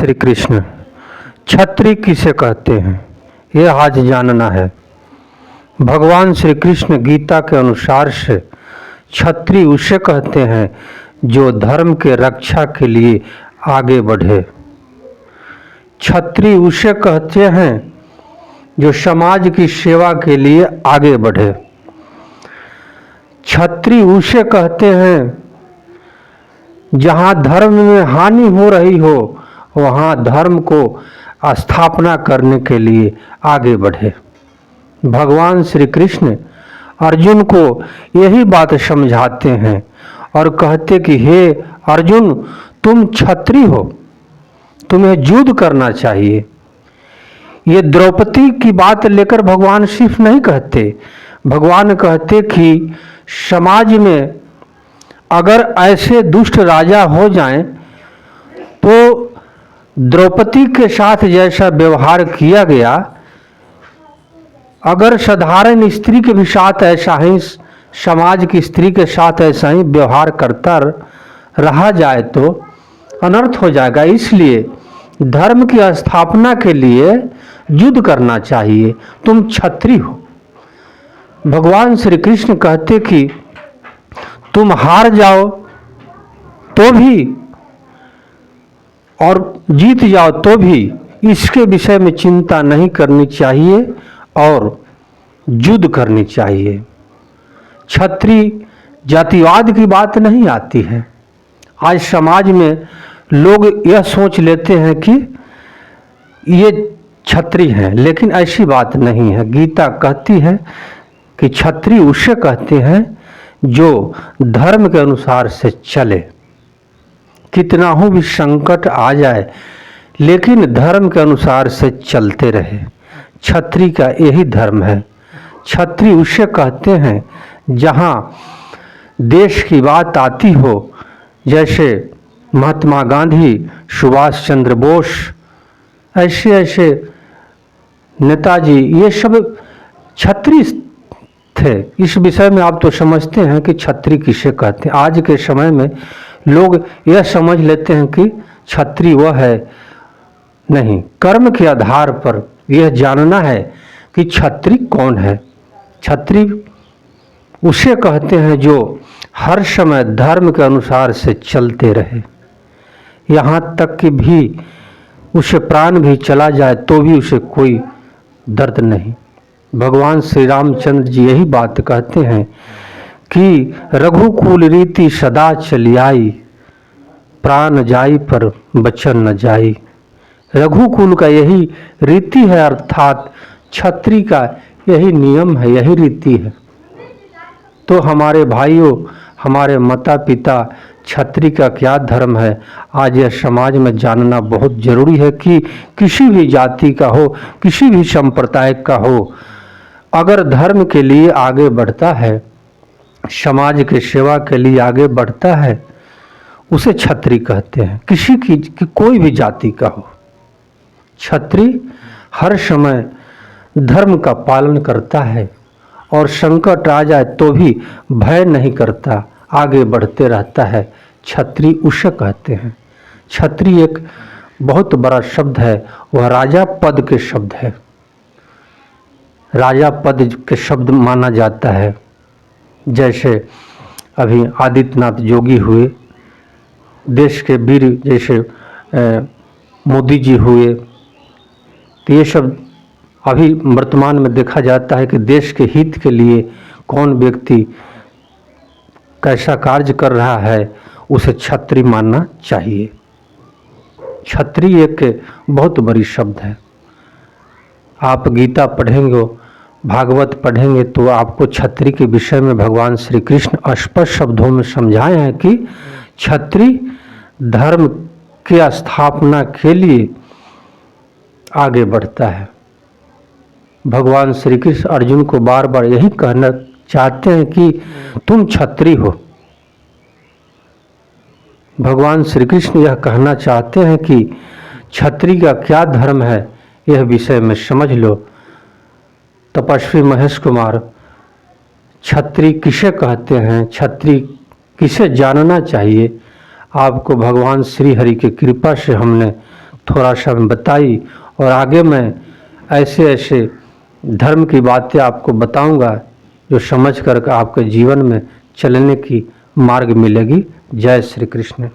श्री कृष्ण छत्री किसे कहते हैं यह आज जानना है। भगवान श्री कृष्ण गीता के अनुसार से छत्री उसे कहते हैं जो धर्म के रक्षा के लिए आगे बढ़े। छत्री उसे कहते हैं जो समाज की सेवा के लिए आगे बढ़े। छत्री उसे कहते हैं जहाँ धर्म में हानि हो रही हो वहाँ धर्म को स्थापना करने के लिए आगे बढ़े। भगवान श्री कृष्ण अर्जुन को यही बात समझाते हैं और कहते कि हे अर्जुन, तुम छत्री हो, तुम्हें युद्ध करना चाहिए। ये द्रौपदी की बात लेकर भगवान सिर्फ नहीं कहते, भगवान कहते कि समाज में अगर ऐसे दुष्ट राजा हो जाएं तो द्रौपदी के साथ जैसा व्यवहार किया गया, अगर साधारण स्त्री के भी साथ ऐसा ही, समाज की स्त्री के साथ ऐसा ही व्यवहार करता रहा जाए तो अनर्थ हो जाएगा। इसलिए धर्म की स्थापना के लिए युद्ध करना चाहिए। तुम छत्री हो। भगवान श्री कृष्ण कहते कि तुम हार जाओ तो भी और जीत जाओ तो भी इसके विषय में चिंता नहीं करनी चाहिए और युद्ध करनी चाहिए। छत्री जातिवाद की बात नहीं आती है। आज समाज में लोग यह सोच लेते हैं कि ये छत्री हैं, लेकिन ऐसी बात नहीं है। गीता कहती है कि छत्री उसे कहते हैं जो धर्म के अनुसार से चले। कितना हो भी संकट आ जाए लेकिन धर्म के अनुसार से चलते रहे। छत्री का यही धर्म है। छत्री उसे कहते हैं जहाँ देश की बात आती हो, जैसे महात्मा गांधी, सुभाष चंद्र बोस, ऐसे नेताजी, ये सब छत्री थे। इस विषय में आप तो समझते हैं कि छत्री किसे कहते हैं। आज के समय में लोग यह समझ लेते हैं कि छत्री वह है। नहीं, कर्म के आधार पर यह जानना है कि छत्री कौन है। छत्री उसे कहते हैं जो हर समय धर्म के अनुसार से चलते रहे। यहाँ तक कि भी उसे प्राण भी चला जाए तो भी उसे कोई दर्द नहीं। भगवान श्री रामचंद्र जी यही बात कहते हैं कि रघुकुल रीति सदा चली आई, प्राण जाई पर बचन न जाई। रघुकुल का यही रीति है, अर्थात छत्री का यही नियम है, यही रीति है। तो हमारे भाइयों, हमारे माता पिता, छत्री का क्या धर्म है आज यह समाज में जानना बहुत जरूरी है कि किसी भी जाति का हो, किसी भी संप्रदाय का हो, अगर धर्म के लिए आगे बढ़ता है, समाज के सेवा के लिए आगे बढ़ता है, उसे छत्री कहते हैं। किसी की कोई भी जाति का हो, छत्री हर समय धर्म का पालन करता है और संकट आ जाए तो भी भय नहीं करता, आगे बढ़ते रहता है। छत्री उसे कहते हैं। छत्री एक बहुत बड़ा शब्द है, वह राजा पद के शब्द है। राजा पद के शब्द माना जाता है। जैसे अभी आदित्यनाथ योगी हुए, देश के वीर जैसे मोदी जी हुए, तो ये सब अभी वर्तमान में देखा जाता है कि देश के हित के लिए कौन व्यक्ति कैसा कार्य कर रहा है, उसे छत्री मानना चाहिए। छत्री एक बहुत बड़ी शब्द है। आप गीता पढ़ेंगे, भागवत पढ़ेंगे तो आपको छत्री के विषय में भगवान श्री कृष्ण स्पष्ट शब्दों में समझाए हैं कि छत्री धर्म की स्थापना के लिए आगे बढ़ता है। भगवान श्री कृष्ण अर्जुन को बार बार यही कहना चाहते हैं कि तुम छत्री हो। भगवान श्री कृष्ण यह कहना चाहते हैं कि छत्री का क्या धर्म है, यह विषय में समझ लो। तपस्वी महेश कुमार, छत्री किसे कहते हैं, छत्री किसे जानना चाहिए, आपको भगवान श्री हरि की कृपा से हमने थोड़ा सा बताई, और आगे मैं ऐसे ऐसे धर्म की बातें आपको बताऊंगा जो समझ कर आपके जीवन में चलने की मार्ग मिलेगी। जय श्री कृष्ण।